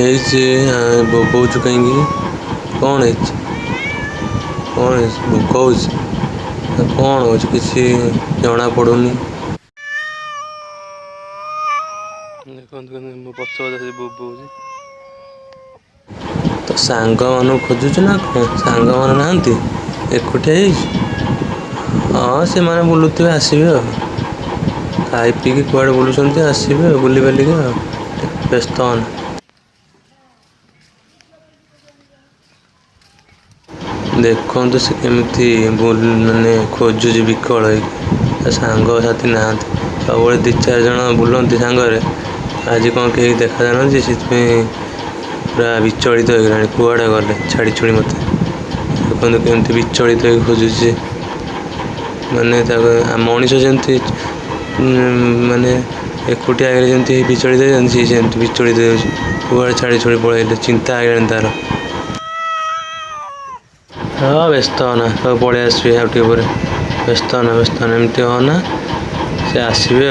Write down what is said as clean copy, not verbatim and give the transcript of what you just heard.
बोबौଛୁ कहीं कौन है कौन है भोक हो कौन हो किसी जना पड़ूनी देखो मो पछ बोबौची तो सांग मान खोजुच ना कौन सांग मान नहांती एकुटिया हाँ से माने बुलुवे आसवे खाई पीकी कुआड़े बुलूँ आसवे बुली बालिका व्यस्त होना देखो तो से केमती माने खोजुच विकल सांग साथी ना सब दी चार जन बुलती सांगे आज कौन कहीं देखा जाना से पूरा विचलित हो गला कुआड़े गले छाड़ी छुड़ी मत देखो केमती विचलित हो खोजुचे माने मनीष जमी माने एकुटिया आगे जमी विचलित होती विचलित कुआड़े छाड़ी छुड़ी पड़े चिंता आगे तार हाँ व्यस्त होना सब पलि आसवे आउटे व्यस्त होना एमती होना से आसवे।